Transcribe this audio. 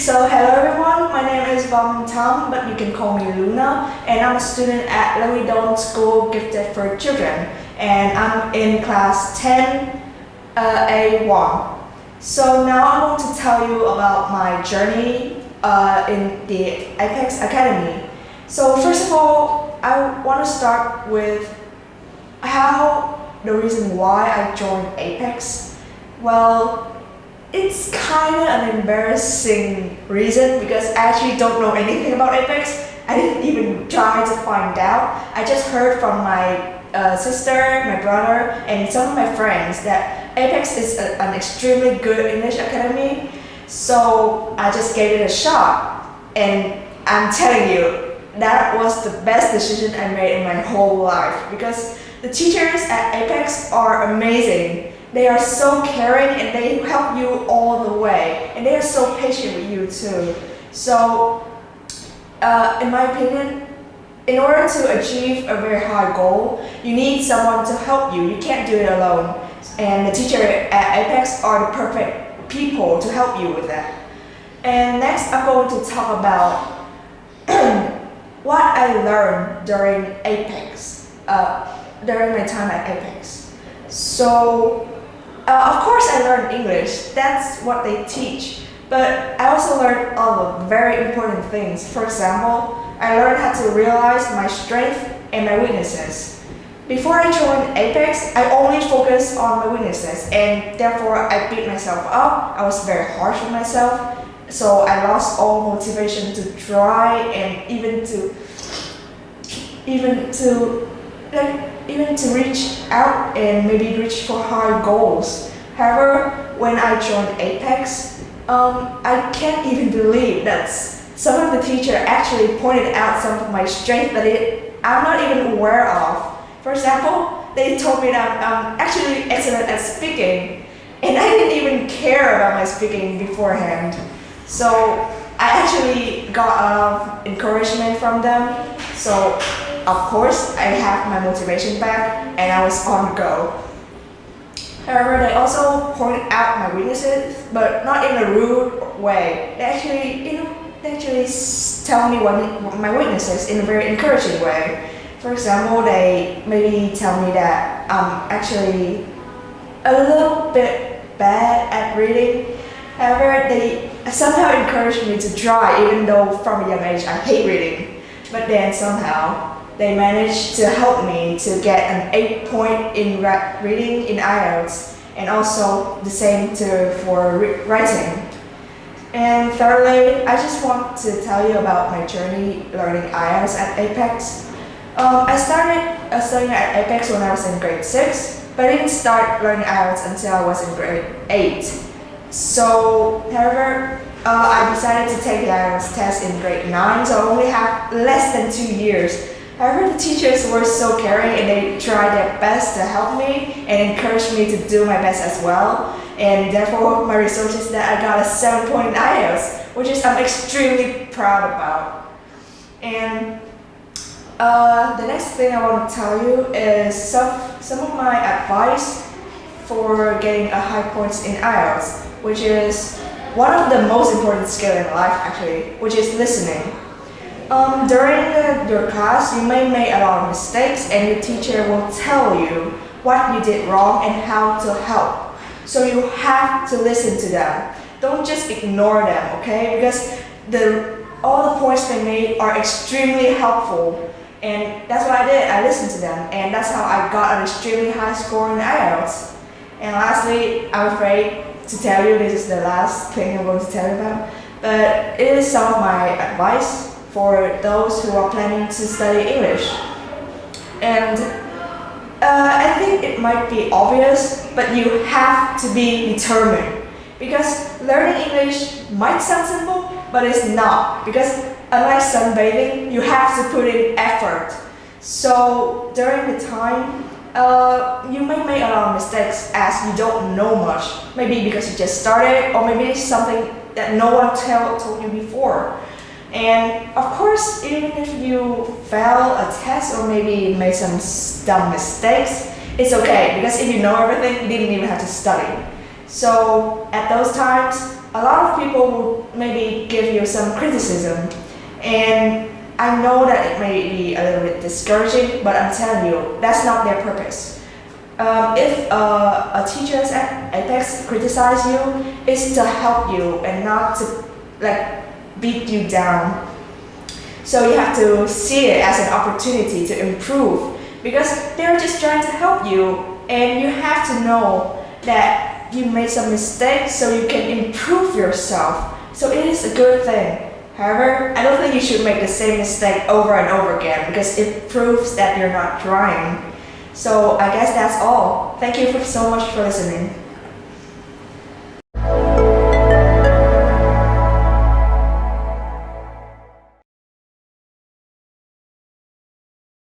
So hello everyone, my name is Minh Tâm, but you can call me Luna, and I'm a student at Lovedon School Gifted for Children, and I'm in class 10 A1. So now I want to tell you about my journey in the Apex Academy. So first of all, I want to start with the reason why I joined Apex. Well, it's kind of an embarrassing reason because I actually don't know anything about Apex. I didn't even try to find out. I just heard from my sister, my brother, and some of my friends that Apex is an extremely good English academy. So I just gave it a shot, and I'm telling you, that was the best decision I made in my whole life because the teachers at Apex are amazing. They are so caring and they help you all the way, and they are so patient with you too. So, in my opinion, in order to achieve a very high goal, you need someone to help you. You can't do it alone. And the teacher at Apex are the perfect people to help you with that. And next, I'm going to talk about what I learned during Apex, during my time at Apex. So, of course I learned English, that's what they teach, but I also learned other very important things. For example, I learned how to realize my strengths and my weaknesses. Before I joined Apex, I only focused on my weaknesses and therefore I beat myself up. I was very harsh on myself, so I lost all motivation to try and even to reach out and maybe reach for high goals. However, when I joined Apex, I can't even believe that some of the teachers actually pointed out some of my strengths that I'm not even aware of. For example, they told me that I'm actually excellent at speaking, and I didn't even care about my speaking beforehand. So I actually got a lot of encouragement from them. So of course, I have my motivation back and I was on the go. However, they also pointed out my weaknesses, but not in a rude way. They actually tell me what my weaknesses in a very encouraging way. For example, they maybe tell me that I'm actually a little bit bad at reading. However, they somehow encouraged me to try, even though from a young age I hate reading. But then somehow, they managed to help me to get an 8 point in reading in IELTS, and also the same for writing. And thirdly, I just want to tell you about my journey learning IELTS at Apex. I started studying at Apex when I was in grade 6, but I didn't start learning IELTS until I was in grade 8. So, however, I decided to take the IELTS test in grade 9, so I only have less than 2 years. However, the teachers were so caring and they tried their best to help me and encouraged me to do my best as well. And therefore, my result is that I got a 7 point in IELTS, which I'm extremely proud about. And the next thing I want to tell you is some of my advice for getting a high points in IELTS, which is one of the most important skills in life actually, which is listening. During your class, you may make a lot of mistakes and your teacher will tell you what you did wrong and how to help. So you have to listen to them. Don't just ignore them, okay? Because all the points they made are extremely helpful. And that's what I did, I listened to them. And that's how I got an extremely high score in IELTS. And lastly, I'm afraid to tell you, this is the last thing I'm going to tell you about. But it is some of my advice for those who are planning to study English. And I think it might be obvious, but you have to be determined. Because learning English might sound simple, but it's not. Because unlike sunbathing, you have to put in effort. So during the time, you may make a lot of mistakes as you don't know much. Maybe because you just started, or maybe it's something that no one told you before. And of course, even if you fail a test or maybe made some dumb mistakes, it's okay, because if you know everything, you didn't even have to study. So at those times, a lot of people will maybe give you some criticism, and I know that it may be a little bit discouraging, but I'm telling you, that's not their purpose. If a teacher's apex criticize you, it's to help you and not to beat you down. So you have to see it as an opportunity to improve, because they're just trying to help you, and you have to know that you made some mistakes so you can improve yourself. So it is a good thing. However, I don't think you should make the same mistake over and over again, because it proves that you're not trying. So I guess that's all. Thank you so much for listening.